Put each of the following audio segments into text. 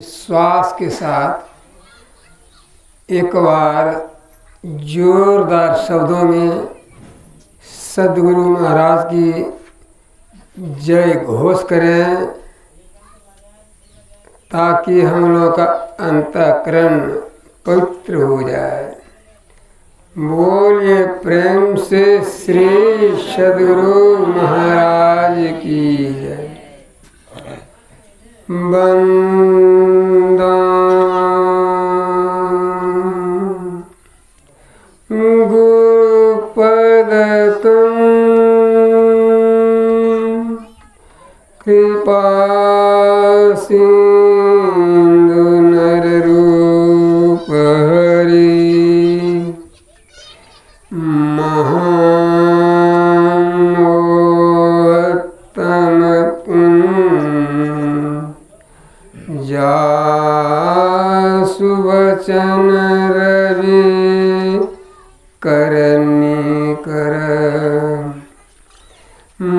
श्वास के साथ एक बार जोरदार शब्दों में सद्गुरु महाराज की जय घोष करें ताकि हम लोग का अंतःकरण पवित्र हो जाए। बोलिए प्रेम से श्री सद्गुरु महाराज की जय। बंदन गुरुपद तुम कृपा सिंधु नर रूप हरि महामोहतम जासु वचन रवि करनी कर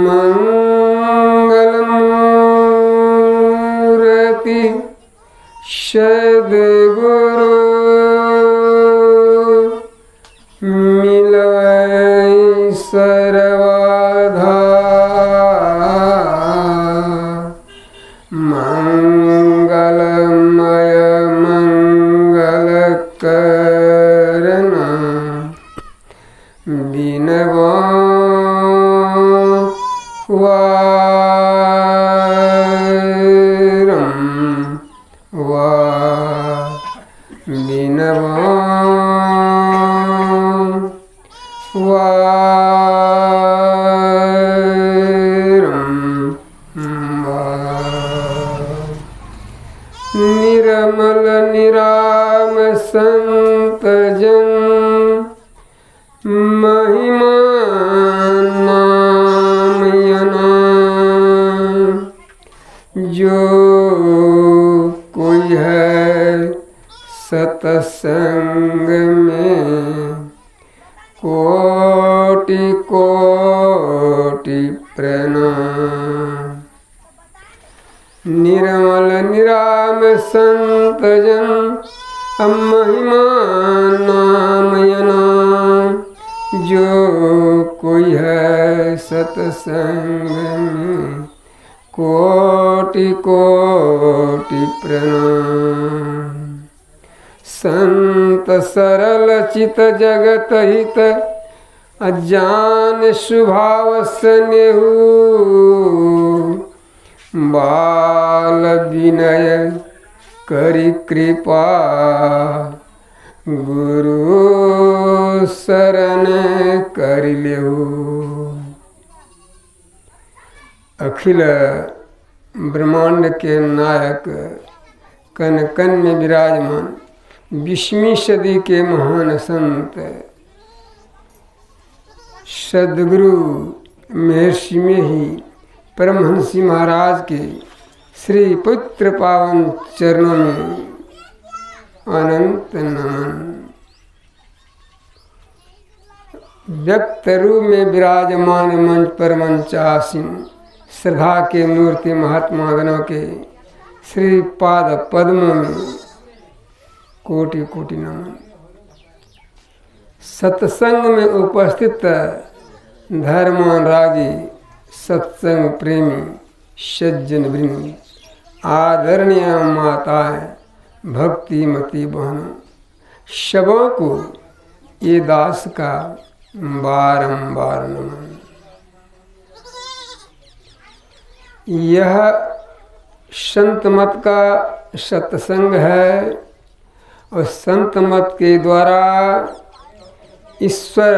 मंगल मूर्ति सद्गुरु मिलय सर्वधा मंगलमय मंगल करना बिनवा वारम वा बिनवा निर्मल निराम संत जन महिमा नाम यना जो कोई है सत्संग में कोटि कोटि प्रणाम। निर्मल निराम संत जन महिमा नाम यना जो कोई है सत्संग में कोटि कोटि प्रणाम। संत सरल चित जगत हित अज्ञान स्वभाव स्नेहु बाल विनय करि कृपा गुरु शरण कर लेहु। अखिल ब्रह्मांड के नायक कन कन में विराजमान 20वीं सदी के महान संत सद्गुरु महर्षि में ही परमहंसी महाराज के श्री पवित्र पावन चरणों में अनंत नमन। व्यक्त रूप में विराजमान मंच पर मंचासीन श्रद्धा के मूर्ति महात्मा गणों के श्री पाद पद्मों में कोटि कोटि नमन। सत्संग में उपस्थित धर्मानुरागी सत्संग प्रेमी सज्जन वृंद आदरणीय माताएं भक्तिमती बहनों सबों को ये दास का बारंबार नमन। यह संत मत का सत्संग है और संत मत के द्वारा ईश्वर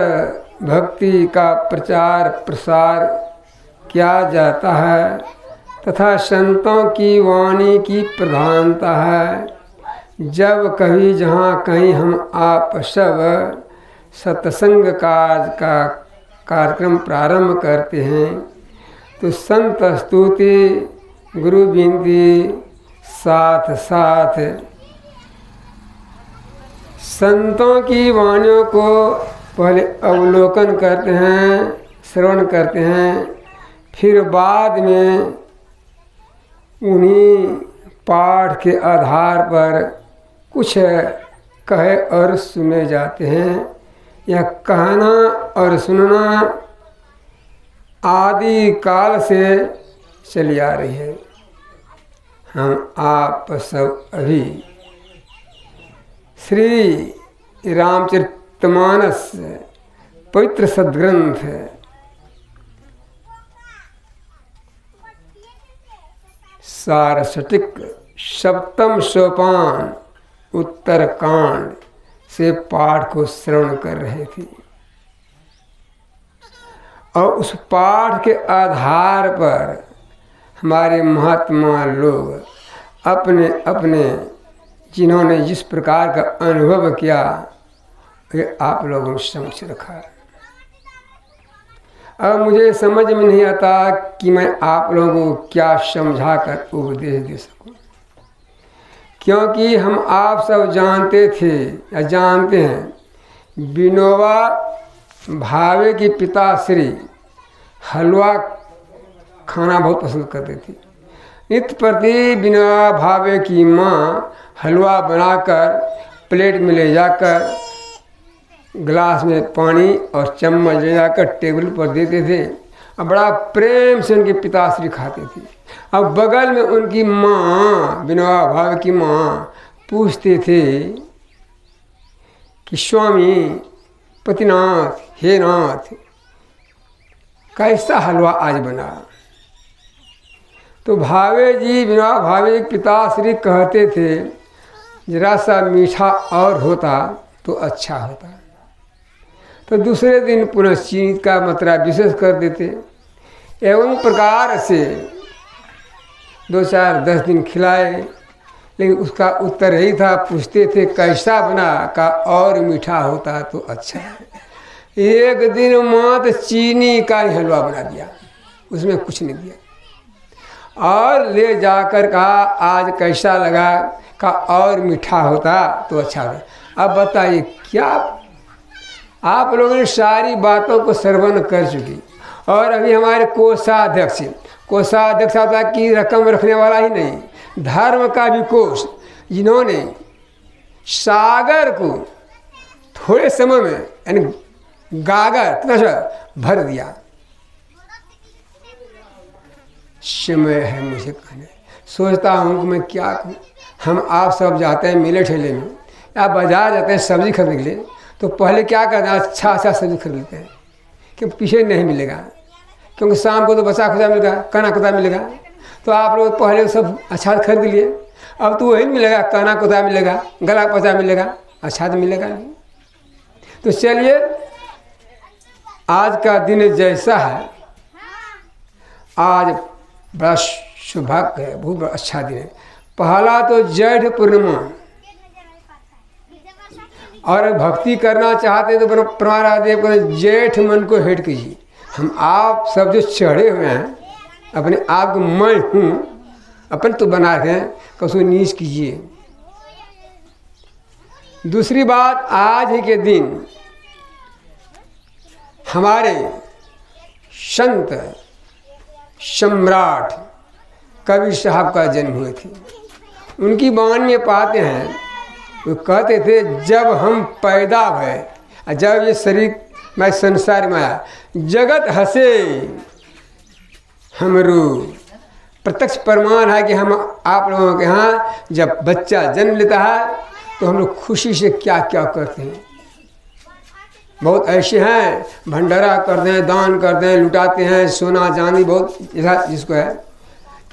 भक्ति का प्रचार प्रसार किया जाता है तथा संतों की वाणी की प्रधानता है। जब कभी जहाँ कहीं हम आप सब सत्संग काज का कार्यक्रम प्रारंभ करते हैं तो संत स्तुति गुरु विनती साथ साथ संतों की वाणियों को पहले अवलोकन करते हैं, श्रवण करते हैं, फिर बाद में उन्हीं पाठ के आधार पर कुछ कहे और सुने जाते हैं। यह कहना और सुनना आदि काल से चली आ रही है। हम आप सब अभी श्री रामचरितमानस पवित्र सद्ग्रंथ सारस्वतिक सप्तम सोपान उत्तरकांड से पाठ को श्रवण कर रहे थे और उस पाठ के आधार पर हमारे महात्मा लोग अपने अपने जिन्होंने जिस प्रकार का अनुभव किया ये आप लोगों ने समझ रखा है। अब मुझे समझ में नहीं आता कि मैं आप लोगों को क्या समझा कर उपदेश दे सकूं, क्योंकि हम आप सब जानते थे या जानते हैं विनोबा भावे की पिताश्री हलवा खाना बहुत पसंद करते थे। नित्य प्रति विनोबा भावे की माँ हलवा बनाकर प्लेट में ले जाकर गिलास में पानी और चम्मच ले जाकर टेबल पर देते थे और बड़ा प्रेम से उनके पिताश्री खाते थे। अब बगल में उनकी माँ विनोबा भावे की माँ पूछते थे कि स्वामी पतिनाथ, हे नाथ, कैसा हलवा आज बना? तो भावे जी विनोबा भावे पिताश्री कहते थे जरा सा मीठा और होता तो अच्छा होता। तो दूसरे दिन पुनः चीनी का मात्रा विशेष कर देते एवं प्रकार से 2-4-10 दिन खिलाए, लेकिन उसका उत्तर यही था, पूछते थे कैसा बना, का और मीठा होता तो अच्छा है। एक दिन मात्र चीनी का ही हलवा बना दिया, उसमें कुछ नहीं दिया और ले जाकर कहा आज कैसा लगा, का और मीठा होता तो अच्छा होता। अब बताइए क्या आप लोगों ने सारी बातों को श्रवण कर चुकी और अभी हमारे कोषाध्यक्ष होता कि रकम रखने वाला ही नहीं, धर्म का भी कोष, जिन्होंने सागर को थोड़े समय में यानी गागर भर दिया। समय है मुझे कहने, सोचता हूँ कि मैं क्या कहूँ। हम आप सब जाते हैं मेले ठेले में या बाजार जाते हैं सब्जी खरीदने के लिए, तो पहले क्या करना है, अच्छा सब्जी खरीद लेते हैं कि पीछे नहीं मिलेगा, क्योंकि शाम को तो बचा खुदा मिलेगा, काना कुदा मिलेगा। तो आप लोग पहले सब अच्छा खरीद लिए, अब तो वही मिलेगा, काना कुदा मिलेगा, गला पचा मिलेगा, अच्छा तो मिलेगा नहीं। तो चलिए आज का दिन जैसा है, आज बड़ा सौभाग्य है, बहुत बड़ा अच्छा दिन है। पहला तो जेठ पूर्णिमा, और भक्ति करना चाहते हैं तो प्रमारादेव को जेठ मन को हेट कीजिए। हम आप सब जो चढ़े हुए हैं अपने आप को मैं हूँ अपन तो बना रहे हैं, कसो नीच कीजिए। दूसरी बात, आज ही के दिन हमारे संत सम्राट कबीर साहब का जन्म हुए थे। उनकी वाणी में पाते हैं, वो कहते थे जब हम पैदा हुए, जब ये शरीर मैं संसार में आया, जगत हंसे हमरो। प्रत्यक्ष प्रमाण है कि हम आप लोगों के यहाँ जब बच्चा जन्म लेता है तो हम लोग खुशी से क्या क्या करते हैं। बहुत ऐसे हैं भंडारा करते हैं, दान करते हैं, लुटाते हैं, सोना चांदी बहुत जैसा जिसको है।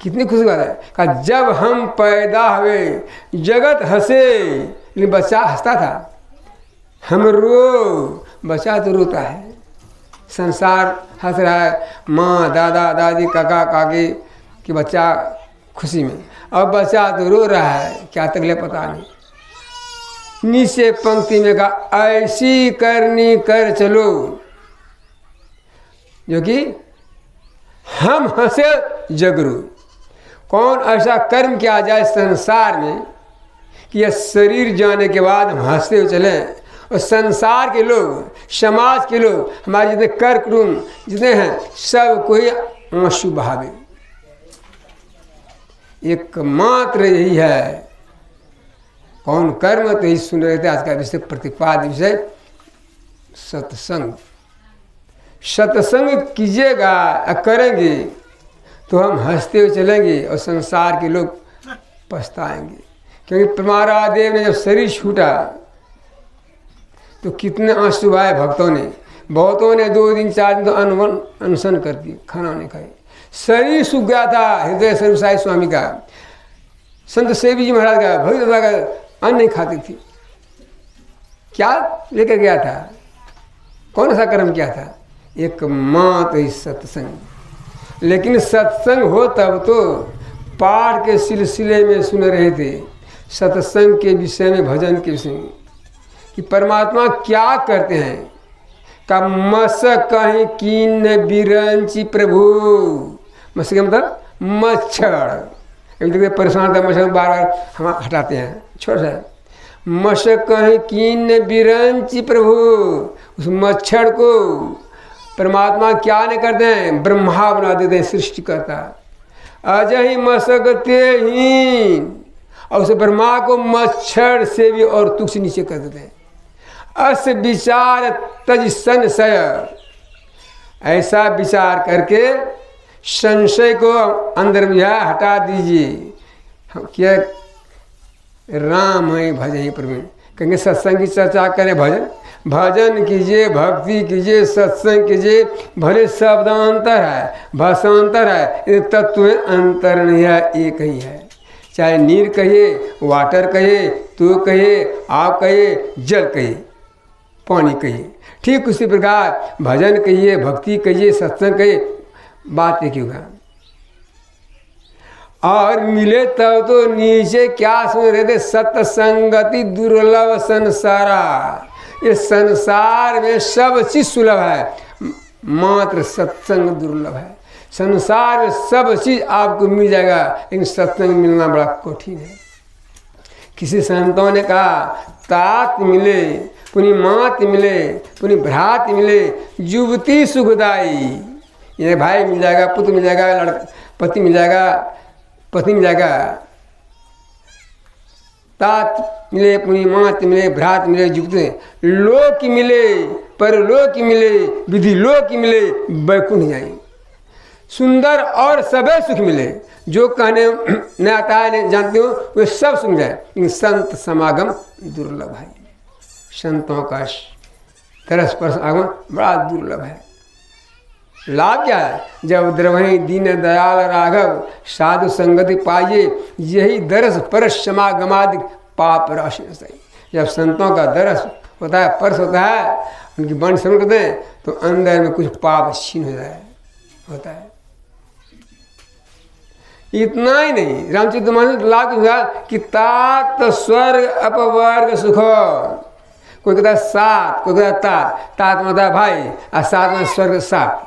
कितनी खुशी बात है, कहा जब हम पैदा हुए जगत हंसे, लेकिन बच्चा हंसता था, हम रो, बच्चा तो रोता है। संसार हंस रहा है, माँ दादा दादी काका काकी कि बच्चा खुशी में, अब बच्चा तो रो रहा है, क्या तकलीफ पता नहीं। नीचे पंक्ति में कहा ऐसी करनी कर चलो, जो कि हम हंसे जगरू। कौन ऐसा कर्म किया जाए संसार में कि यह शरीर जाने के बाद हम हंसते हुए चले, और संसार के लोग, समाज के लोग, हमारे जितने कर कुटुंब जितने हैं, सब कोई आंसू बहावे। एकमात्र यही है। कौन कर्म, तो यही सुन रहे थे आज का विषय, प्रतिपाद्य विषय सत्संग। सत्संग कीजिएगा, करेंगे तो हम हंसते हुए चलेंगे और संसार के लोग पछताएंगे। क्योंकि प्रमारा देव ने जब शरीर छूटा तो कितने आंसू आए भक्तों ने। बहुतों ने 2 दिन 4 दिन तो अनशन कर दी, खाना नहीं खाए। शरीर सूख गया था हृदय स्वरूप साई स्वामी का, संत सेवी जी महाराज का, भगवत का अन्न नहीं खाती थी। क्या लेकर गया था, कौन सा कर्म किया था? एकमात्र ही सत्संग। लेकिन सत्संग हो तब तो पाठ के सिलसिले में सुन रहे थे, सत्संग के विषय में, भजन के विषय में, कि परमात्मा क्या करते हैं। का मस कहीं कीन बिरंची प्रभु। मस का मतलब मच्छर। एक देखिए परेशान था मच्छर, बार बार हम हटाते हैं, छोड़ सा मस कहीं कीन बिरंची प्रभु। उस मच्छर को परमात्मा क्या नहीं करते हैं, ब्रह्मा बना देते हैं, सृष्टि करता। अजय मसकते ही, और उस ब्रह्मा को मच्छर से भी और तुक से नीचे कर देते हैं। अस विचार तज संशय, ऐसा विचार करके संशय को अंदर में हटा दीजिए। क्या राम है भजन प्रवीण, कहेंगे सत्संग की चर्चा करें, भजन कीजिए, भक्ति कीजिए, सत्संग कीजिए। भले शब्दांतर है, भाषांतर है, तत्व अंतर नहीं है, एक ही है। चाहे नीर कहिए, वाटर कहिए, तू कहिए, आप कहिए, जल कहिए, पानी कहिए। ठीक उसी प्रकार भजन कहिए, भक्ति कहिए, सत्संग कहिए, बात एक होगा। और मिले तब तो नीचे क्या सुन रहे थे, सत्संगति दुर्लभ संसारा। इस संसार में सब चीज सुलभ है, मात्र सत्संग दुर्लभ है। संसार में सब चीज आपको मिल जाएगा, लेकिन सत्संग मिलना बड़ा कठिन है। किसी संतों ने कहा, तात मिले पुनि मात मिले पुनि भ्रात मिले, युवती सुखदाई। ये भाई मिल जाएगा, पुत्र मिल जाएगा, पति मिल जाएगा, पत्नी मिल जाएगा। तात मिले पुनि मात मिले, भ्रात मिले, युवती, लोक मिले, परलोक मिले, विधि लोक मिले, वैकुंठ जाए। सुंदर और सबे सुख मिले। जो कहने न आता है, नहीं जानते हो, वे सब सुन जाए, लेकिन संत समागम दुर्लभ है। संतों का तरस परस आगमन बड़ा दुर्लभ है। लाभ क्या है? जब द्रवही दीन दयाल राघव साधु संगति पाइए, यही दरस परस समागमादि पाप राशि सही। जब संतों का दरस होता है, परस होता है, उनकी बंद श्रवण करते हैं, तो अंदर में कुछ पाप छीन होता है। इतना ही नहीं, रामचरितमानस लाभ हुआ कि तात स्वर्ग अपवर्ग सुख। कोई कहता है सात, कोई कहता है तात। तात में होता है भाई, और सात में स्वर्ग, सात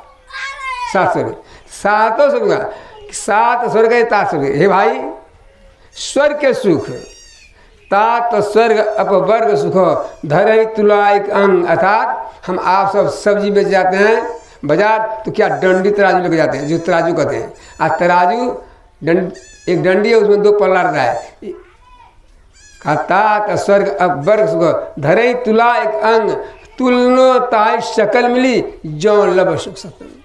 स्वर्ग, सातों स्वर्ग, सात स्वर्ग है, तात स्वर्ग। हे भाई, स्वर्ग के सुख, तात स्वर्ग अपवर्ग सुख, धरे तुला एक अंग। अर्थात हम आप सब सब्जी बेच जाते हैं बाजार, तो क्या डंडी तराजू लेके जाते हैं, जो तराजू कहते हैं। आज तराजू एक डंडी है, उसमें 2 पल्ला रहता है। तात स्वर्ग अपवर्ग सुख, धरे तुला एक अंग, तुलनो ताई शकल मिली, जो लब सुख सत्संग।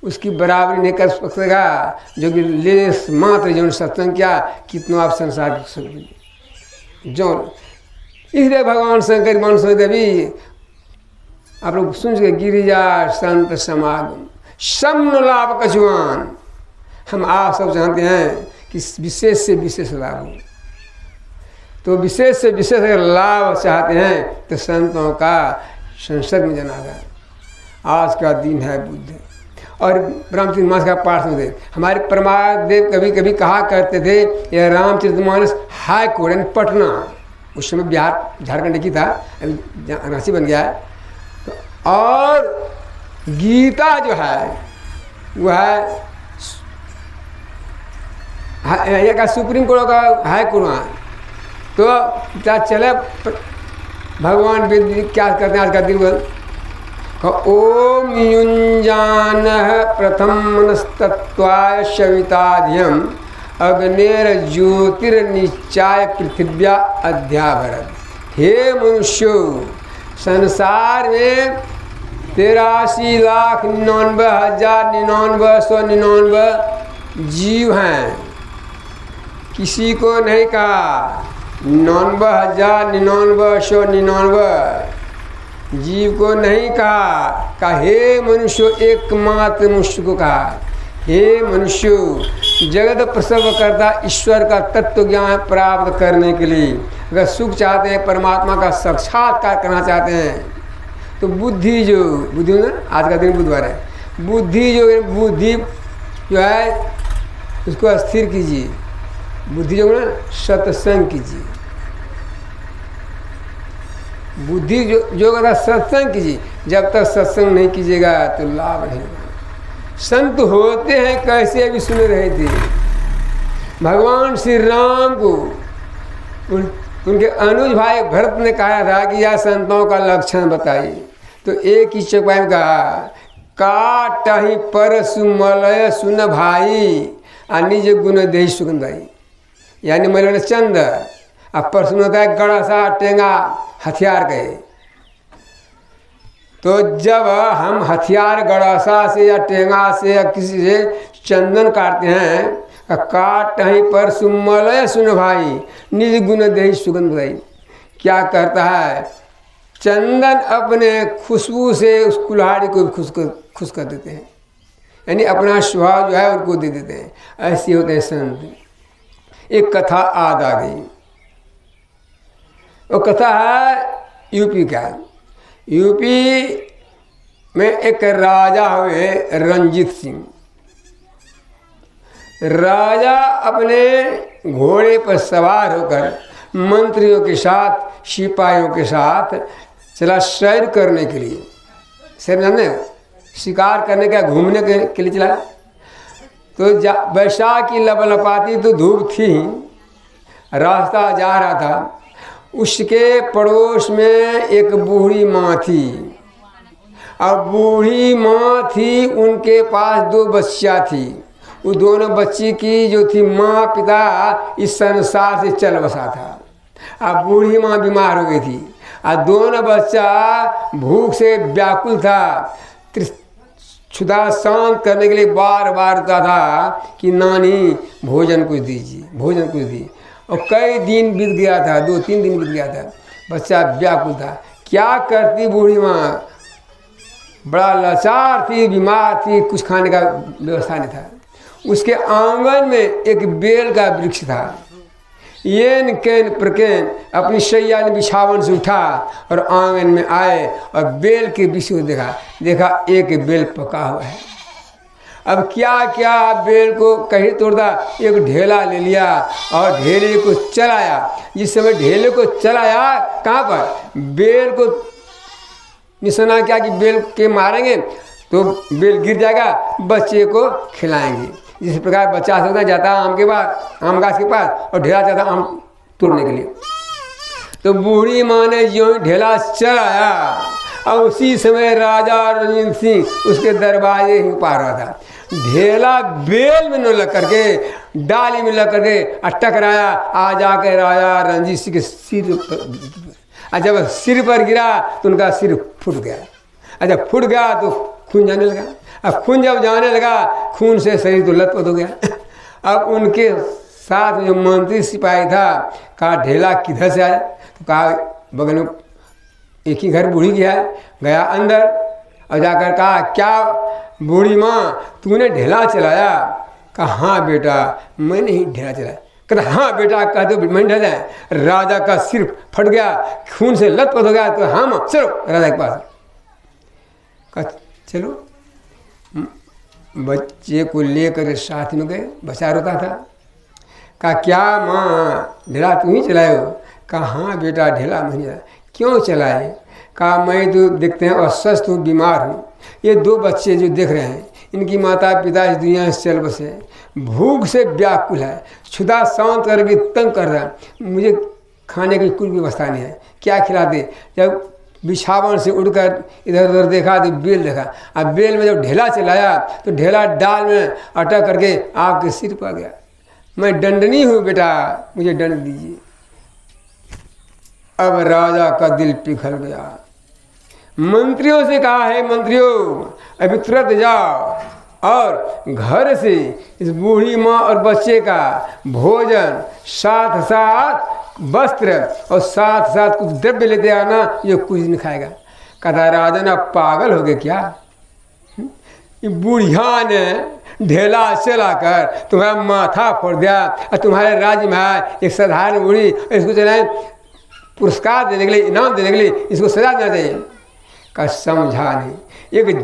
उसकी बराबरी नहीं कर सकेगा जो कि ले मात्र जो सत्संग किया, कितना आप संसार के सुख मिले। जो इसलिए भगवान शंकर मान सकते भी आप लोग सुन सके, गिरिजा संत समागम सम्न लाभ कछुआन। हम आप सब जानते हैं कि विशेष से विशेष लाभ हो, तो विशेष से विशेष अगर लाभ चाहते हैं तो संतों का संसर्ग में जाना है। आज का दिन है बुद्ध, और रामचरितमानस का पाठ में हमारे परमादेव कभी कभी कहा करते थे, यह रामचरितमानस हाई कोर्ट यानी पटना, उस समय बिहार झारखंड की था, अभी रांची बन गया है। तो और गीता जो है वह है का सुप्रीम कोर्ट का हाई कोर्ट। तो क्या चले भगवान वेद क्या करते हैं आज का दिन बोल, ओम युंजान प्रथम मनस्तत्वाय सविताधियम अग्नेर ज्योतिर्निचाय पृथिव्या अध्याभरत। हे मनुष्यो, संसार में 83,99,999 जीव हैं। किसी को नहीं कहा 99,99,999 जीव को नहीं कहा हे मनुष्य, एकमात्र मनुष्य को कहा हे मनुष्य। जगत प्रसव करता ईश्वर का तत्व ज्ञान प्राप्त करने के लिए अगर सुख चाहते हैं, परमात्मा का साक्षात्कार करना चाहते हैं, तो बुद्धि ना, आज का दिन बुधवार है, बुद्धि जो है उसको स्थिर कीजिए। बुद्धि जो है सत्संग कीजिए। बुद्धि जो कहता सत्संग कीजिए। जब तक सत्संग नहीं कीजिएगा तो लाभ नहीं होगा। संत होते हैं कैसे, अभी सुन रहे थे, भगवान श्री राम को उनके अनुज भाई भरत ने कहा था कि यह संतों का लक्षण बताइए। तो एक ही चौपाई में कहा, काटहि पर सुमलय सुन भाई निज गुण देहि सुगंधाई। यानी मलय चंद, अब पर सुन होता है गड़ासा टेंगा हथियार कहे। तो जब हम हथियार गड़ासा से या टेंगा से या किसी से चंदन काटते हैं, काटहि पर सुमलय सुन भाई निज गुण देहि सुगंध भाई। क्या करता है, चंदन अपने खुशबू से उस कुल्हाड़ी को खुश कर देते हैं, यानी अपना स्वभाव जो है उनको दे देते हैं। ऐसे होते हैं संत। एक कथा याद आ गई। वो कथा है यूपी का। यूपी में एक राजा हुए रंजीत सिंह। राजा अपने घोड़े पर सवार होकर मंत्रियों के साथ, सिपाहियों के साथ चला सैर करने के लिए। सैर जानते, शिकार करने का, घूमने के लिए चला। तो बैसाख की लपलपाती तो धूप थी, रास्ता जा रहा था। उसके पड़ोस में एक बूढ़ी माँ थी। अब बूढ़ी माँ थी, उनके पास 2 बच्चियाँ थी। वो दोनों बच्ची की जो थी माँ पिता इस संसार से चल बसा था। अब बूढ़ी माँ बीमार हो गई थी और दोनों बच्चा भूख से व्याकुल था। क्षुधा शांत करने के लिए बार बार कहता था कि नानी भोजन कुछ दीजिए, भोजन कुछ दी। और कई दिन बीत गया था, 2-3 दिन बीत गया था। बच्चा व्याकुल था। क्या करती बूढ़ी माँ, बड़ा लाचार थी, बीमार थी, कुछ खाने का व्यवस्था नहीं था। उसके आंगन में एक बेल का वृक्ष था। येन कैन प्रकेन अपनी शैया ने बिछावन से उठा और आंगन में आए और बेल के वृक्ष को देखा एक बेल पका हुआ है। अब क्या क्या बेल को कहीं तोड़ता, एक ढेला ले लिया और ढेले को चलाया। जिस समय ढेले को चलाया, कहाँ पर बेल को निशाना किया कि बेल के मारेंगे तो बेल गिर जाएगा, बच्चे को खिलाएंगे। जिस प्रकार बच्चा सकता जाता आम के पास, आम गाछ के पास, और ढेला जाता आम तोड़ने के लिए। तो बूढ़ी माँ ने जो ढेला चलाया और उसी समय राजा रंजीत सिंह उसके दरवाजे ही पा रहा था। ढेला बेल में न लग करके, डाली में लग करके टकराया, आ जाकर राजा रंजीत सिंह के सिर पर। जब सिर पर गिरा तो उनका सिर फूट गया। जब फूट गया तो खून जाने लगा। अब खून जब जाने लगा, खून से शरीर तो लथपथ हो गया। अब उनके साथ जो मंत्री सिपाही था, कहा ढेला किधर से आया? तो कहा बगल में एक ही घर बूढ़ी गया अंदर और जाकर कहा क्या बूढ़ी माँ तूने ढेला चलाया? कहा हाँ बेटा मैंने ही ढेला चलाया। कहता हाँ बेटा, कहते मैंने ढेला। राजा का सिर फट गया, खून से लथपथ हो गया। तो हाँ माँ चलो राजा के पास। कहा चलो। बच्चे को लेकर साथ में गए। बच्चा रोता था। कहा क्या माँ ढेला तुम ही चलाए हो? कहा हाँ बेटा ढेला मैं चलाया। क्यों चलाए? कहा मैं तो देखते हैं अस्वस्थ हूँ, बीमार हूँ। ये 2 बच्चे जो देख रहे हैं, इनकी माता पिता इस दुनिया से चल बसे, भूख से व्याकुल है, क्षुधा शांत करके तंग कर रहा है, मुझे खाने की कोई व्यवस्था नहीं है, क्या खिलाते? जब बिछावन से उड़कर इधर उधर देखा तो बेल देखा। अब बेल में जब ढेला चलाया तो ढेला डाल में अटक करके आपके सिर पर गया। मैं दंडनी हूँ बेटा, मुझे दंड दीजिए। अब राजा का दिल पिघल गया। मंत्रियों से कहा है, मंत्रियों अभी तुरंत जाओ और घर से इस बूढ़ी माँ और बच्चे का भोजन, साथ साथ वस्त्र और साथ साथ कुछ द्रव्य लेते आना, ये कुछ नहीं खाएगा। कहता राजा ना पागल हो गए क्या? बुढ़िया ने ढेला चलाकर तुम्हारा माथा फोड़ दिया और तुम्हारे राज्य में आए एक साधारण बूढ़ी, इसको चलाए पुरस्कार देने के लिए, इनाम देने के लिए, इसको सजा देना चाहिए। का समझा नहीं। एक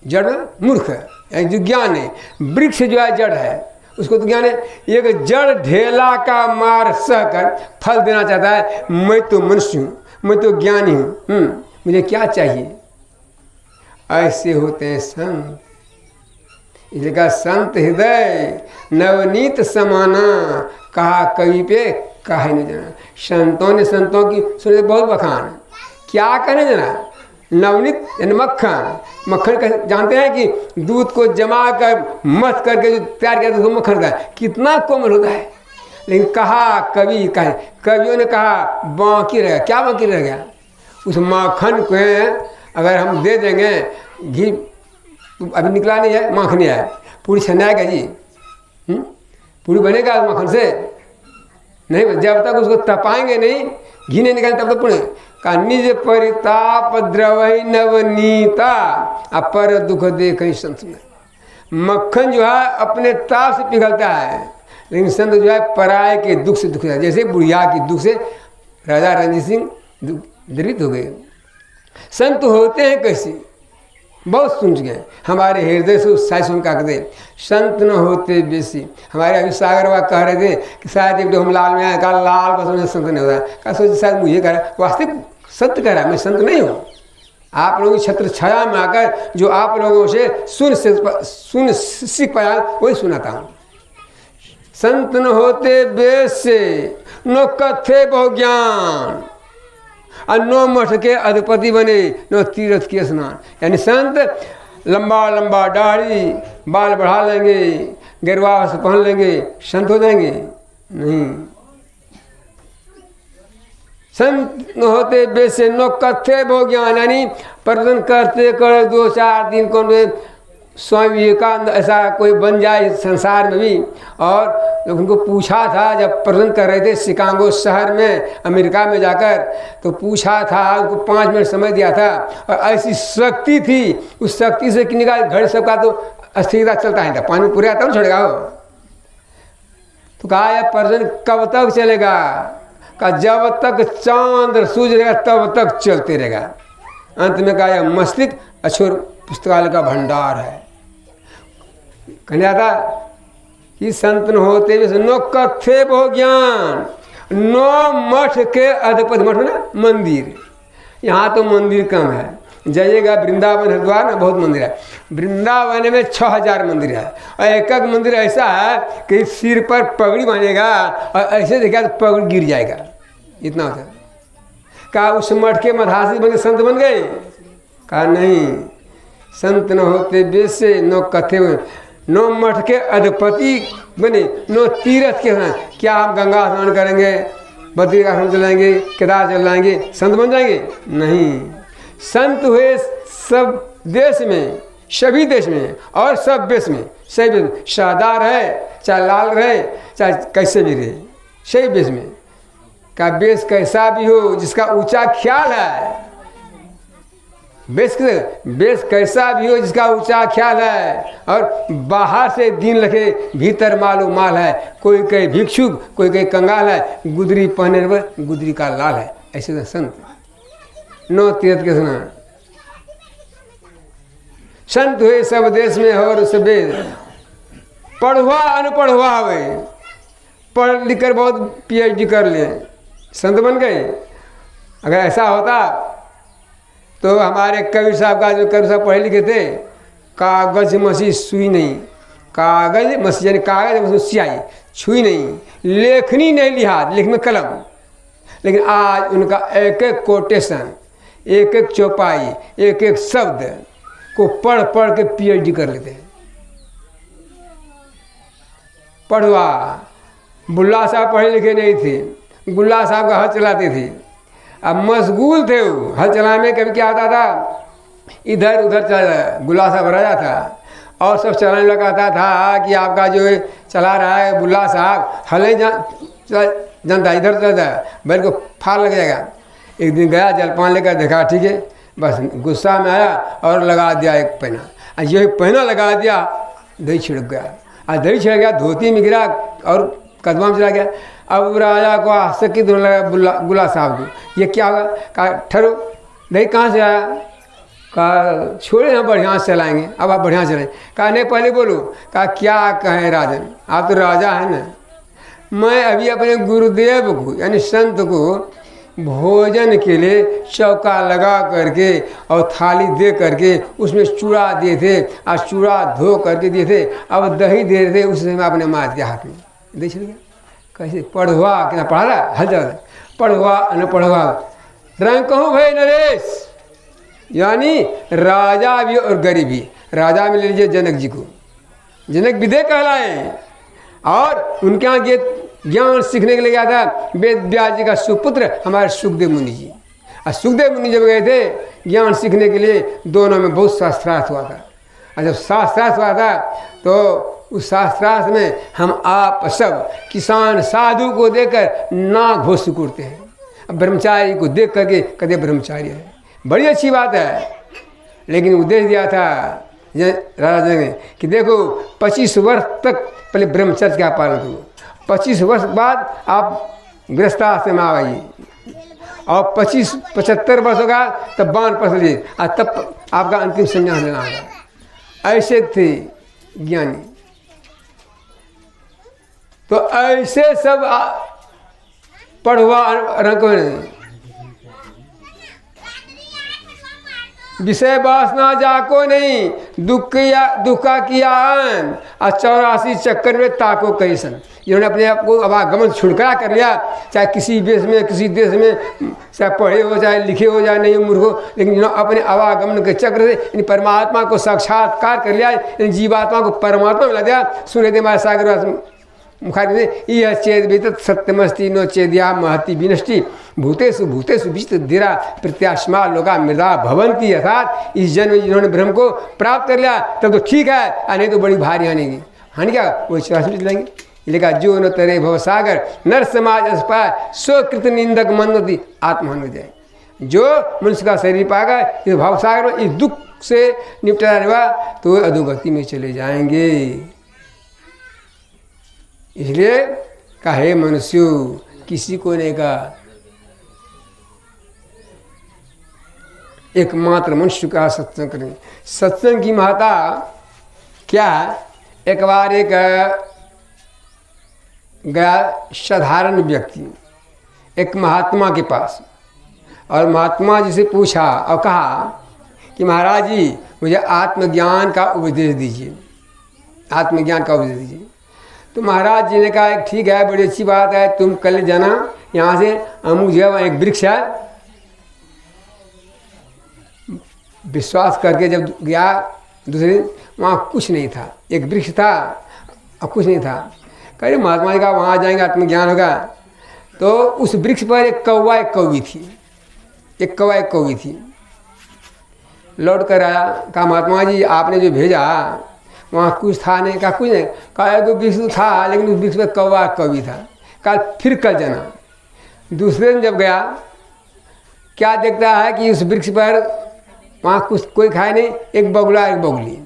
जड़ मूर्ख है, जो ज्ञान है, वृक्ष जो है जड़ है, उसको तो ज्ञान है। एक जड़ ढेला का मार सहकर फल देना चाहता है। मैं तो मनुष्य हूँ, मैं तो ज्ञानी हूँ, मुझे क्या चाहिए? ऐसे होते हैं संत। इसलिए कहा संत हृदय नवनीत समाना, कहा कवि पे काहे नहीं जाना। संतों ने संतों की सुने बहुत बखान, क्या कहने जाना? नवनीत यानी मक्खन। मक्खन का जानते हैं कि दूध को जमा कर मथ करके जो तैयार किया उसको मक्खन का कितना कोमल होता है। लेकिन कहा कवि कहे, कवियों ने कहा बाकी रह गया। क्या बाकी रह गया? उस मक्खन को अगर हम दे देंगे, घी अभी निकला नहीं है, माखनी है, पूरी छनाएगा जी, पूरी बनेगा मक्खन से नहीं। जब तक उसको तपाएंगे नहीं, घी नहीं निकालेंगे तब तक पूरे का निज परिताप द्रवही नवनीता, अपर दुख देख संत में। मक्खन जो है अपने ताप से पिघलता है, लेकिन संत जो है पराये के दुख से दुख है। जैसे बुढ़िया के दुख से राजा रणजीत सिंह दलित हो गए। संत होते हैं कैसे? बहुत सुन गए, हमारे हृदय से उत्साह सुन का दे। संत न होते बेसी। हमारे अभी सागर बाबा कह रहे थे कि शायद एक हम लाल में आए, कहा लाल बस संत नहीं होता। कहा सोचे शायद मुझे कह रहा, वास्तविक सत्य कह रहा, मैं संत नहीं हूँ। आप लोगों की छत्र छाया में आकर जो आप लोगों से सुन सीख पाया वही सुनाता हूँ। संत न होते बेस से न कथे बहु ज्ञान, और नो मठ के अधिपति बने, नो तीर्थ के स्नान। यानी संत लंबा लंबा दाढ़ी बाल बढ़ा लेंगे, गिरवा से पहन लेंगे, संत हो जाएंगे? नहीं। संत न होते बेसे नो कथे बहु ज्ञान, यानी प्रवचन करते कर 2-4 दिन कौन स्वामी विवेकानंद ऐसा कोई बन जाए संसार में भी। और उनको पूछा था जब प्रवचन कर रहे थे शिकागो शहर में अमेरिका में जाकर, तो पूछा था, उनको 5 मिनट समय दिया था और ऐसी शक्ति थी, उस शक्ति से कि निकाल घड़ी सबका तो अस्थिरता चलता है था, पानी पूरे आता ना छोड़ेगा हो। तो कहा यह प्रवचन कब तक चलेगा? का जब तक चांद सूझ रहेगा तब तक चलते रहेगा। अंत में कहा यह मस्तिष्क अक्षर पुस्तकालय का भंडार है। कहने आता कि संत न होते नो कथे बहु ज्ञान, नो मठ के अधिपति। मठ ना मंदिर, यहाँ तो मंदिर कम है। जाइएगा वृंदावन हरिद्वार में बहुत मंदिर है। वृंदावन में 6000 मंदिर है और एक एक मंदिर ऐसा है कि सिर पर पगड़ी बांधेगा और ऐसे देखा तो पगड़ी गिर जाएगा, इतना होता है। कहा उस मठ के मधासी बन के संत बन गए? कहा नहीं, संत न होते बेस से नो कथे, नो मठ के अधिपति बने, नो तीर्थ के। क्या हम गंगा स्नान करेंगे, बद्रीनाथ चलाएंगे, केदार चलाएंगे, संत बन जाएंगे? नहीं। संत हुए सब देश में, सभी देश में और सब बेस में, सही बेस में। शाहदार है चाहे लाल रहे चाहे कैसे भी रहे, सही बेस में। का बेस कैसा भी हो, जिसका ऊंचा ख्याल है, बेस कैसा भी हो जिसका ऊंचा ख्याल है, और बाहर से दीन रखे भीतर मालूम माल है। कोई कहे भिक्षुक, कोई कहे कंगाल है, गुदरी पहने पर गुदरी का लाल है। ऐसे संत नो तीर्थ के सुना। संत हुए सब देश में और उस वेद, पढ़वा अनपढ़वा हुए, पढ़ लिख कर बहुत PhD कर लिए, संत बन गए। अगर ऐसा होता तो हमारे कबीर साहब का, जो कबीर साहब पढ़े लिखे थे, कागज मसी सुई नहीं, कागज मसी यानी कागज मसी स्याही छुई नहीं, लेखनी नहीं लिहाज, लेख में कलम। लेकिन आज उनका एक एक कोटेशन, एक एक चौपाई, एक एक शब्द को पढ़ पढ़ के PhD कर लेते हैं। पढ़वा। बुल्ला साहब पढ़े लिखे नहीं थे, गुल्ला साहब का हल चलाते थे। अब मशगूल थे वो हल चलाने में। कभी क्या होता था, इधर उधर चल, गुल्ला साहब राजा था और सब चलाने लगा था कि आपका जो चला रहा है बुल्ला साहब हल नहीं जानता, इधर चलता बैल को फाड़ लग जाएगा। एक दिन गया जलपान लेकर, देखा ठीक है, बस गुस्सा में आया और लगा दिया एक पहना। ये पहना लगा दिया, दही छिड़क गया। और दही छिड़क गया, धोती में गिरा और कदमा में चला गया। अब राजा को आसक्ति होने लगा गुल्ला साहब को, ये क्या होगा। कहा ठहरो, दही कहाँ से आया। कहा छोड़े हम बढ़िया से चलाएंगे, अब आप बढ़िया चलाएंगे। कहा नहीं पहले बोलो। कहा क्या कहें राजन, आप तो राजा हैं ना। मैं अभी अपने गुरुदेव को यानी संत को भोजन के लिए चौका लगा करके और थाली दे करके उसमें चूड़ा दिए थे और चूड़ा धो करके दिए थे, अब दही दे रहे थे, उस समय आपने मार दिया हाथ में। देख चल गया कैसे पढ़वा कितना पढ़ा रहा हल चल पढ़वा न पढ़वा। रंग कहूँ भाई नरेश, यानी राजा भी और गरीब भी। राजा में ले लीजिए जनक जी को, जनक विदे कहलाए और उनके यहाँ ये ज्ञान सीखने के लिए गया था वेद व्यास जी का सुपुत्र हमारे सुखदेव मुनि जी। और सुखदेव मुनि जब गए थे ज्ञान सीखने के लिए, दोनों में बहुत शास्त्रार्थ हुआ था। और जब शास्त्रार्थ हुआ था तो उस शास्त्रार्थ में हम आप सब किसान साधु को देखकर नाक भोग सिकुड़ते हैं, अब ब्रह्मचारी को देख करके कदे ब्रह्मचारी है, बड़ी अच्छी बात है। लेकिन उद्देश्य दिया था राजा ने कि देखो 25 वर्ष तक पहले ब्रह्मचर्य का पालन करो, 25 वर्ष बाद आप गृहस्थाश्रम में आइए और 75 वर्ष होगा तब बाण पकड़ लीजिए और तब आपका अंतिम संन्यास लेना होगा। ऐसे थे ज्ञानी। तो ऐसे सब पढ़वा रंग विषय वासना जाको नहीं, दुख का किया अन और 84 चक्कर में ताको कैसन। इन्होंने अपने आप को आवागमन छुटकारा कर लिया, चाहे किसी देश में किसी देश में चाहे पढ़े हो चाहे लिखे हो चाहे नहीं मूर्ख हो, लेकिन इन्होंने अपने आवागमन के चक्र से इन परमात्मा को साक्षात्कार कर लिया, इन जीवात्मा को परमात्मा में ला दिया। सुने दे हमारे सागर मुखारी यह चेद वितत सत्यमस्ति नो चेदिया महति विनष्टि भूतेषु भूतेषु विचित धीरा प्रत्याश्मा लोका मृदा भवंती। अर्थात इस जन्म जिन्होंने ब्रह्म को प्राप्त कर लिया तब तो ठीक है, और नहीं तो बड़ी भारी हानि हानि क्या वो 84 चलेंगे। लिखा जो न तरे भवसागर नर समाज अस्पाय स्वकृत निंदक मनोति आत्महन हो जाए। जो मनुष्य का शरीर पाएगा इस भवसागर में इस दुख से निपटा रहेगा तो अधोगति में चले जाएंगे। इसलिए कहे मनुष्य किसी को नहीं कहा, एकमात्र मनुष्य का सत्संग करें। सत्संग की महत्ता क्या है। एक बार एक गया साधारण व्यक्ति एक महात्मा के पास, और महात्मा जी से पूछा और कहा कि महाराज जी मुझे आत्मज्ञान का उपदेश दीजिए, आत्मज्ञान का उपदेश दीजिए। तो महाराज जी ने कहा ठीक है, बड़ी अच्छी बात है, तुम कल जाना यहाँ से अमुक जगह एक वृक्ष है। विश्वास करके जब गया दूसरे दिन वहाँ कुछ नहीं था, एक वृक्ष था और कुछ नहीं था। कहे महात्मा जी का वहाँ जाएंगे आत्मज्ञान होगा। तो उस वृक्ष पर एक कौवा एक कौवी थी, एक कौवा एक कौवी थी। लौट कर आया, कहा महात्मा जी आपने जो भेजा वहाँ कुछ था नहीं। कहा कुछ नहीं। कहा तो वृक्ष था लेकिन उस वृक्ष पर कौवा कौवी था। कहा फिर कल जाना। दूसरे दिन जब गया क्या देखता है कि उस वृक्ष पर वहाँ कुछ कोई खाए नहीं, एक बगुला एक बगुली।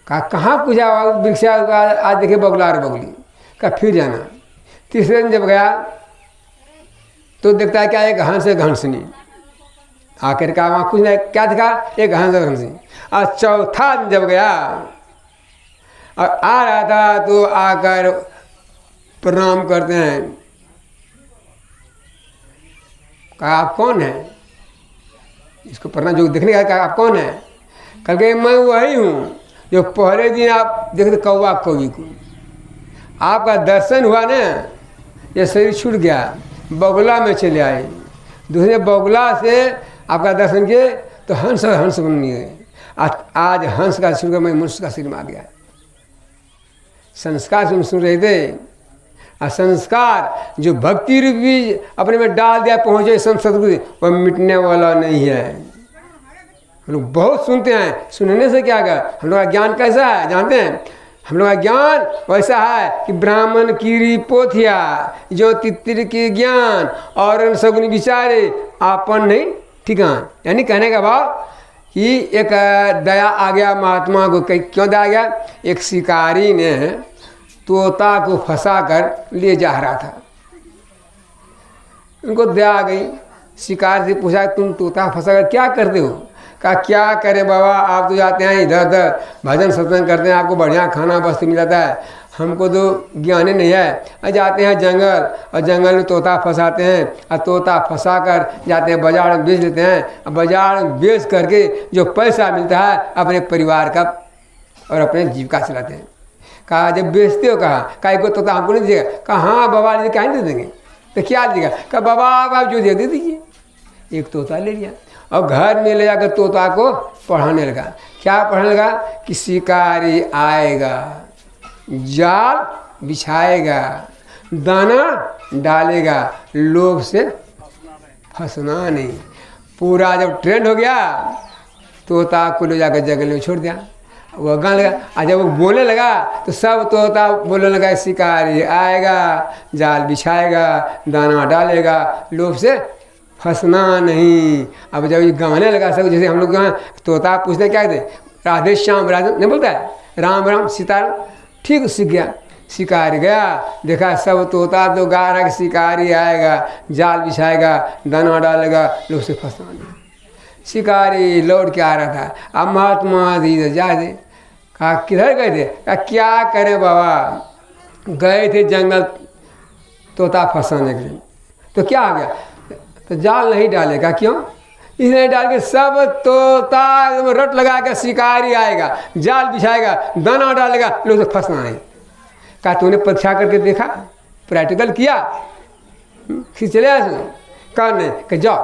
कहा कहाँ पूछा वृक्ष आज देखे बगुला और बगुली। कहा फिर जाना। तीसरे दिन जब गया तो देखता है क्या एक हंस एक हंसनी। आखिर का वहाँ कुछ नहीं, क्या दिखा एक हंस एक हंसनी। और चौथा दिन जब गया और आ रहा था तो आकर प्रणाम करते हैं। कहा आप कौन हैं? इसको प्रणाम जो देखने का, कहा आप कौन हैं? कल के मैं वही हूँ जो पहले दिन आप देखते कौवा कौवी को। आपका दर्शन हुआ ना, ये शरीर छूट गया, बगुला में चले आए। दूसरे बगुला से आपका दर्शन किए तो हंस और हंस बन गए। आज हंस का शरीर मैं मनुष्य का शरीर में आ गया। संस्कार सुन रहे थे। और संस्कार जो भक्ति रूप बीज अपने में डाल दिया पहुँचे संत सदगुरु, वह मिटने वाला नहीं है। हम लोग बहुत सुनते हैं, सुनने से क्या कर, हम लोग का ज्ञान कैसा है जानते हैं? हम लोग का ज्ञान वैसा है कि ब्राह्मण कीरी पोथिया जो तितिर के ज्ञान और सगुन विचारे आपन नहीं ठिकान। यानी कहने का भाव कि एक दया आ गया महात्मा को। क्यों दया आ गया? एक शिकारी ने तोता को फंसा कर ले जा रहा था, उनको दया आ गई। शिकार से पूछा तुम तोता फंसा कर क्या करते हो? कहा क्या करें बाबा, आप तो जाते हैं इधर उधर भजन सत्संग करते हैं, आपको बढ़िया खाना वस्तु मिल जाता है, हमको तो ज्ञान ही नहीं है। जाते हैं जंगल और जंगल में तोता फंसाते हैं और तोता फंसा कर जाते हैं बाजार में बेच लेते हैं। और बाजार में बेच करके जो पैसा मिलता है अपने परिवार का और अपने जीविका चलाते हैं। कहा जब बेचते हो कहा को तोता हमको नहीं दीजिएगा? कहा हाँ बाबा जी कहीं दे देंगे। तो क्या दीजिएगा? कहा बाबा आप जो दे दीजिए। एक तोता ले लिया और घर में ले जाकर तोता को पढ़ाने लगा। क्या पढ़ाने लगा? कि शिकारी आएगा, जाल बिछाएगा, दाना डालेगा, लोभ से फंसना नहीं। पूरा जब ट्रेंड हो गया तोता को ले जाकर जंगल में छोड़ दिया। वो गाने लगा और जब वो बोलने लगा तो सब तोता बोलने लगा शिकारी आएगा, जाल बिछाएगा, दाना डालेगा, लोभ से फंसना नहीं। अब जब ये गाने लगा सब, जैसे हम लोग तोता पूछते क्या कहते, राधे श्याम राधे नहीं बोलता है, राम राम सीताराम, ठीक सीख गया। शिकारी गया, देखा सब तोता तो गा रहा कि शिकारी आएगा, जाल बिछाएगा, दाना डालेगा, लोग से फंसना नहीं। शिकारी लौट के आ रहा था। अब महात्मा धीरे जा दे। कहा किधर गए थे? कहा क्या करें बाबा, गए थे जंगल तोता फंसाने के लिए। तो क्या आ गया? तो जाल नहीं डालेगा। क्यों? इसने डाल के सब तोता रट लगा के शिकारी आएगा, जाल बिछाएगा, दाना डालेगा, लोग से फंसना नहीं। कहा तूने परीक्षा करके देखा, प्रैक्टिकल किया, फिर चले आए? कहा नहीं। कि जाओ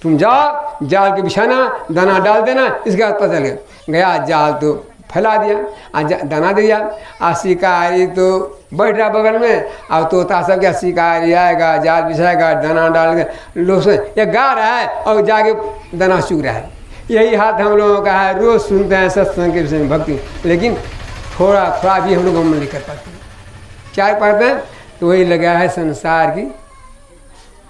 तुम जाओ, जाल के बिछाना, दाना डाल देना, इसके बाद पता चल गया। जाल तो फैला दिया, दाना दिया, और शिकारी तो बैठ रहा बगल में। अब तोता सब क्या शिकारी आएगा, जाल बिछाएगा, दाना डालेगा, लोग ये गा रहा है और जाके दाना चुग रहा है। यही हाथ हम लोगों का है। रोज़ सुनते हैं सत्संग के विषय में भक्ति, लेकिन थोड़ा थोड़ा भी हम लोग अमल नहीं कर पाते। क्या पाते हैं? तो वही लगा है संसार की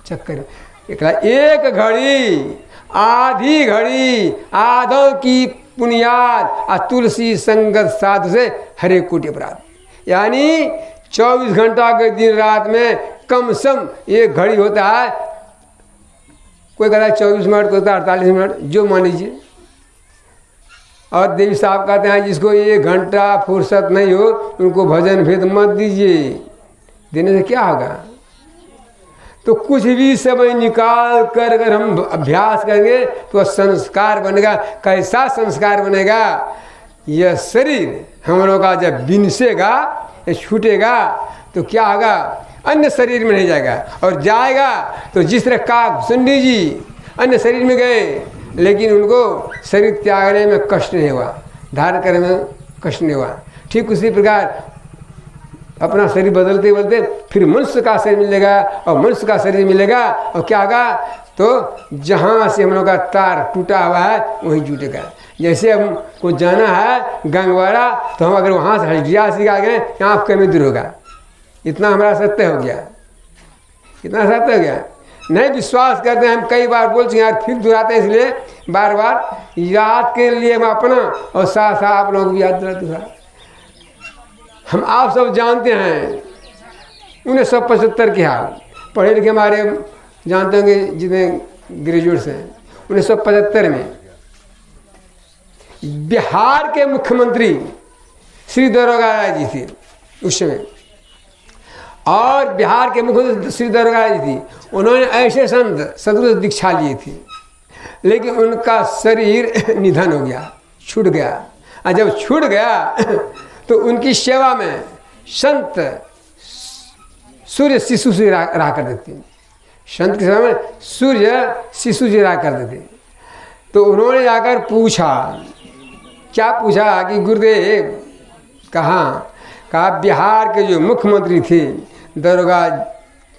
चक्कर। एक घड़ी आधी घड़ी आधों की पुनियाद और तुलसी संगत साधु से हरे कोटि अपराध। यानी 24 घंटा के दिन रात में कम सम एक घड़ी होता है। कोई कहता है 24 मिनट, कोई कहता है 48 मिनट, जो मान लीजिए। और देवी साहब कहते हैं जिसको 1 घंटा फुर्सत नहीं हो उनको भजन भेद मत दीजिए। देने से क्या होगा? तो कुछ भी समय निकाल कर अगर हम अभ्यास करेंगे तो संस्कार बनेगा। कैसा संस्कार बनेगा? यह शरीर हम लोग का जब बिनसेगा, छूटेगा, तो क्या होगा? अन्य शरीर में नहीं जाएगा, और जाएगा तो जिस तरह काकभूषणी जी अन्य शरीर में गए, लेकिन उनको शरीर त्यागने में कष्ट नहीं हुआ, धारण करने में कष्ट नहीं हुआ। ठीक उसी प्रकार अपना शरीर बदलते बदलते फिर मनुष्य का शरीर मिलेगा, और मनुष्य का शरीर मिलेगा, और क्या होगा? तो जहाँ से हम लोग का तार टूटा हुआ है वहीं जुटेगा। जैसे हमको जाना है गंगवाड़ा, तो हम अगर वहाँ से हल्दिया सिखा गए, यहाँ कमी दूर होगा। इतना हमारा सत्य हो गया, इतना सत्य हो गया। नहीं विश्वास करते हैं, हम कई बार बोल चुके हैं, फिर दोहराते हैं, इसलिए बार बार याद के लिए हम अपना और साथ साथ आप लोग भी याद दिला। हम आप सब जानते हैं 1975 के हाल, पढ़े लिखे हमारे जानते होंगे जितने ग्रेजुएट्स हैं। 1975 में बिहार के मुख्यमंत्री श्री दारोगा राय जी थे उस समय, और बिहार के मुख्यमंत्री श्री दारोगा राय जी थी। उन्होंने ऐसे संत सदगुरु दीक्षा लिए थी, लेकिन उनका शरीर निधन हो गया, छूट गया। और जब छूट गया तो उनकी सेवा में संत सूर्य शिशु जी रहा करते थे। संत की सेवा में सूर्य शिशु जी रहा करते थे। तो उन्होंने जाकर पूछा, क्या पूछा कि गुरुदेव कहाँ? कहा बिहार के जो मुख्यमंत्री थे दरोगा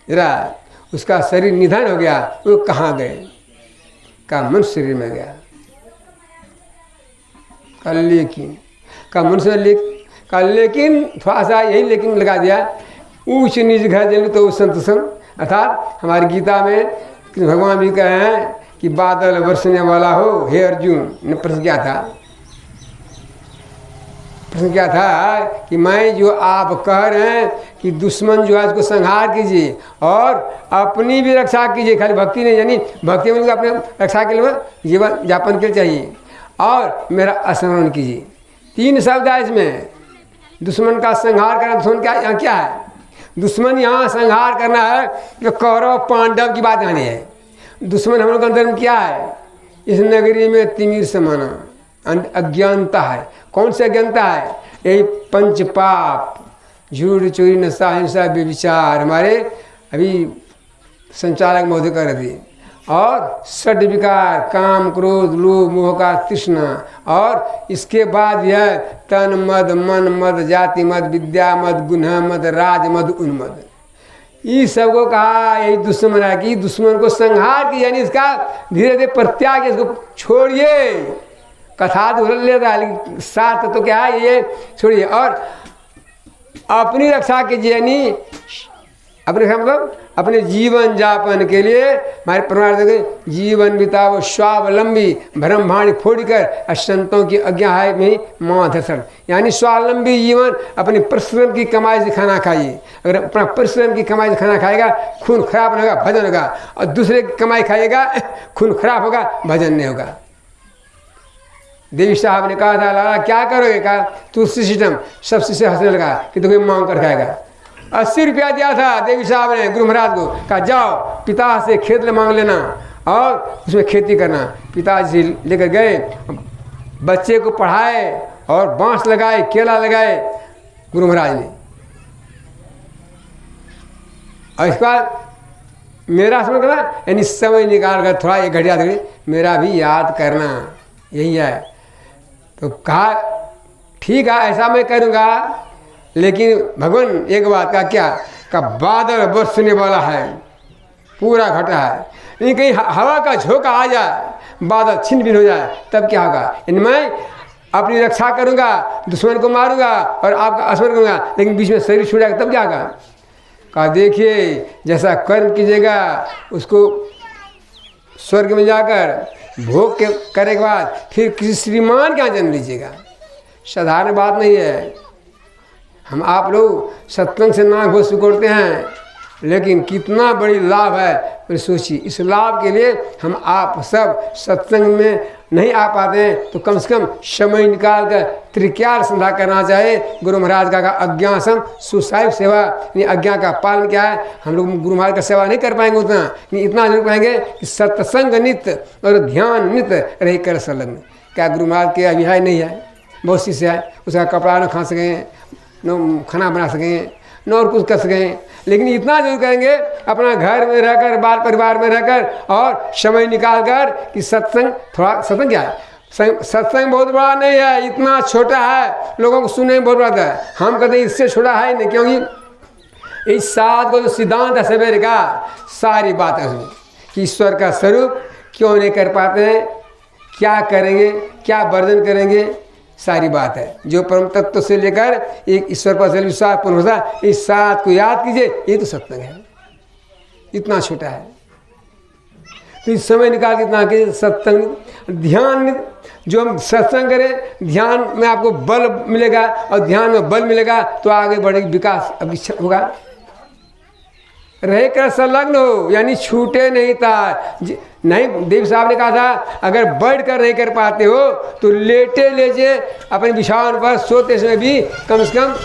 राज, उसका शरीर निधन हो गया, वो कहाँ गए? कहा मनुष्य शरीर में गया। कहा लेकिन, कहा मनुष्य कहा लेकिन थोड़ा सा यही लेकिन लगा दिया, ऊंच नीच घर जल तो संतोषम। अर्थात हमारी गीता में भगवान भी कहे हैं कि बादल बरसने वाला हो हे अर्जुन। ने प्रश्न क्या था? प्रश्न क्या था कि मैं जो आप कह रहे हैं कि दुश्मन जो है उसको संहार कीजिए और अपनी भी रक्षा कीजिए, खाली भक्ति नहीं, यानी भक्ति में अपने रक्षा के लिए जीवन यापन के चाहिए और मेरा स्मरण कीजिए। 3 शब्द है इसमें। दुश्मन का संहार करना, दुश्मन क्या यहाँ क्या है? दुश्मन यहाँ संहार करना है जो कौरव पांडव की बात यहाँ नहीं है। दुश्मन हम लोग के अंदर में क्या है? इस नगरी में तिमिर समाना अज्ञानता है। कौन सी अज्ञानता है? यही 5 पाप, झूठ, चोरी, नशा, हिंसा, व्यभिचार हमारे अभी संचालक महोदय कर रहे थे। और षड विकार, काम, क्रोध, लोभ, मोह का तृष्णा, और इसके बाद यह तन मद, मन मद, जाति मद, विद्या मद, गुण मद, राज मद, उन्मद। इस सबको कहा यही दुश्मन है कि दुश्मन को संहार की, यानी इसका धीरे धीरे परित्याग, इसको छोड़िए। कथा तो लेता है लेकिन साथ तो क्या है ये छोड़िए और अपनी रक्षा कीजिए, यानी अपने मतलब अपने जीवन यापन के लिए हमारे परिवार के जीवन बिताओ स्वावलंबी, ब्रह्मांड फोड़कर संतों की आज्ञा है में माधसन, यानी स्वावलंबी जीवन। अपने परिश्रम की कमाई से खाना खाइए। अगर अपना परिश्रम की कमाई से खाना खाएगा खून खराब नहीं होगा, भजन होगा, और दूसरे की कमाई खाइएगा खून खराब होगा, भजन नहीं होगा। देवी साहब ने कहा था लाला क्या करोगे? कहा तुलसी सिस्टम। सब से हंसने लगा कि तो कोई मांग कर खाएगा। 80 रुपया दिया था देवी साहब ने गुरु महाराज को, कहा जाओ पिता से खेत मांग लेना और उसमें खेती करना। पिताजी लेकर गए, बच्चे को पढ़ाए और बांस लगाए, केला लगाए गुरु महाराज ने। और इसके बाद मेरा समझ करना, यानी समय निकाल कर थोड़ा 1 घंटा मेरा भी याद करना, यही है। तो कहा ठीक है ऐसा मैं करूँगा, लेकिन भगवान एक बात का क्या का बादल बरसने वाला है, पूरा घटा है, नहीं कहीं हवा का झोंका आ जाए, बादल छिन भिन हो जाए, तब क्या होगा? मैं अपनी रक्षा करूँगा, दुश्मन को मारूंगा और आपका स्मरण करूँगा, लेकिन बीच में शरीर छूट जाएगा, तब क्या होगा? कहा देखिए जैसा कर्म कीजिएगा उसको स्वर्ग में जाकर भोग के करने के बाद फिर किसी श्रीमान के यहाँ जन्म लीजिएगा। साधारण बात नहीं है। हम आप लोग सत्संग से नाक घोष करते हैं, लेकिन कितना बड़ी लाभ है फिर सोचिए। इस लाभ के लिए हम आप सब सत्संग में नहीं आ पाते हैं तो कम से कम समय निकाल कर त्रिकाल संध्या करना चाहिए। गुरु महाराज का अज्ञासम सुसाहिब सेवा, यानी आज्ञा का पालन क्या है। हम लोग गुरु महाराज का सेवा नहीं कर पाएंगे उतना, इतना जरूर पाएंगे कि सत्संग नित्य और ध्यान नित्य रही कर संलग्न। क्या गुरु महाराज के अभिहाय नहीं है? बहुत सी से है, उसका कपड़ा न खा सकें, न खाना बना सकें, न और कुछ कर सकें, लेकिन इतना जरूर करेंगे अपना घर में रहकर, बाल परिवार में रहकर और समय निकाल कर कि सत्संग थोड़ा, सत्संग क्या है? सत्संग बहुत बड़ा नहीं है, इतना छोटा है, लोगों को सुनने में बहुत बड़ा है। हम कहते हैं इससे छोटा है नहीं, क्योंकि इस 7 को जो सिद्धांत है सवेरे का, सारी बात है उसमें कि ईश्वर का स्वरूप क्यों नहीं कर पाते हैं, क्या करेंगे, क्या वर्जन करेंगे, सारी बात है। जो परम तत्व से लेकर एक ईश्वर पर विश्वास पूर्ण होता, इस 7 को याद कीजिए, ये तो सत्संग है। इतना छोटा है तो इस समय निकाल के इतना कि सत्संग ध्यान, जो हम सत्संग करें ध्यान में आपको बल मिलेगा और ध्यान में बल मिलेगा तो आगे बढ़ेगी, विकास अब होगा। रह कर संलग्न हो, यानी छूटे नहीं था नहीं। देव साहब ने कहा था अगर बैठ कर नहीं कर पाते हो तो लेटे लीजिए अपने बिछावन पर, सोते समय भी कम से कम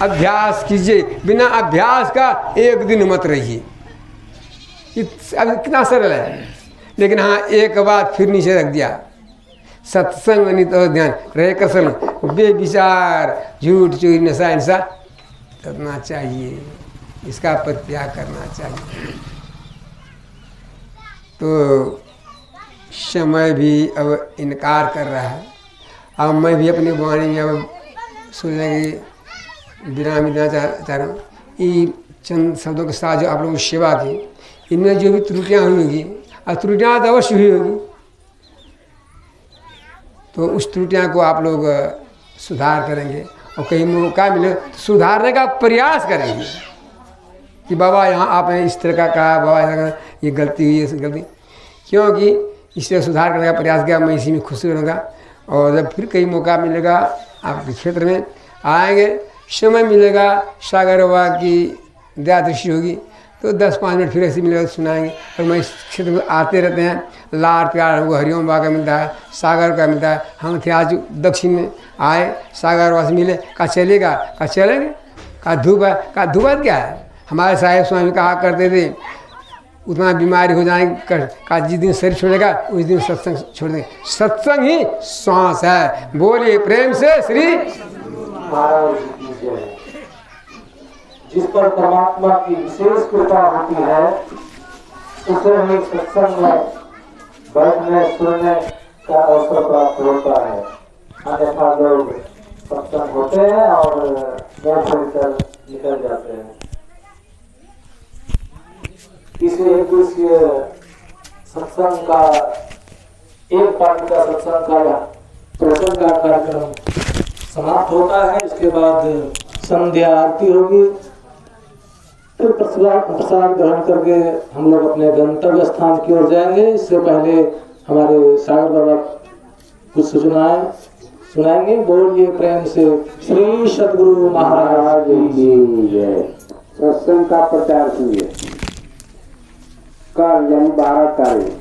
अभ्यास कीजिए। बिना अभ्यास का 1 दिन मत रहिए। अब कितना सरल है, लेकिन हाँ एक बात फिर नीचे रख दिया, सत्संग नित और ध्यान रह कर संलग्न, बेविचार, झूठ, चोरी, नशा, हिंसा करना चाहिए, इसका परित्याग करना चाहिए। तो समय भी अब इनकार कर रहा है। अब मैं भी अपनी वाणी में अब सोचने की विराम देना चाह रहा हूँ। ये चंद शब्दों के साथ जो आप लोगों की सेवा की, इनमें जो भी त्रुटियाँ हुई होगी, और त्रुटियाँ तो अवश्य हुई होगी, तो उस त्रुटियाँ को आप लोग सुधार करेंगे और कहीं मौका मिले तो सुधारने का प्रयास करेंगे कि बाबा यहाँ आपने इस तरह का कहा, बाबा ये गलती हुई है, गलती, क्योंकि इससे सुधार करने का प्रयास किया, मैं इसी में खुश रहूँगा। और जब फिर कहीं मौका मिलेगा आपके क्षेत्र में आएंगे, समय मिलेगा, सागर बाबा की दया दृष्टि होगी तो 10-5 मिनट फिर ऐसे मिलेगा तो सुनाएंगे। और मैं इस क्षेत्र में आते रहते हैं, लाड़ प्यार हमको हरिओम बाबा का मिलता है, सागर का मिलता है। हम थे आज दक्षिण में आए, सागर बाबा से मिले, कहा चलेगा, कहा चलेंगे, कहा धूप है, कहा धूप क्या है। हमारे साहेब स्वामी कहा करते थे उतना बीमारी हो जाएगी, का जिस दिन शरीर छोड़ेगा उस दिन सत्संग छोड़ देंगे, सत्संग ही श्वास है। बोलिए प्रेम से श्री महाराज की जय। जिस पर परमात्मा की विशेष कृपा होती है उसे ही सत्संग में बैठने सुनने का अवसर प्राप्त होता है। अन्यथा लोग सत्संग होते हैं और मुंह खोलकर निकल जाते हैं। इसलिए दूसरे सत्संग का एक पार्ट का सत्संग का प्रवचन का कार्यक्रम समाप्त होता है। इसके बाद संध्या आरती होगी, फिर प्रसाद ग्रहण करके हम लोग अपने गंतव्य स्थान की ओर जाएंगे। इससे पहले हमारे सागर बाबा कुछ सूचनाएं सुनाएंगे। बोलिए प्रेम से श्री सद्गुरु महाराज की जय। सत्संग का प्रचार सुनिए। कल यानी 12 तारीख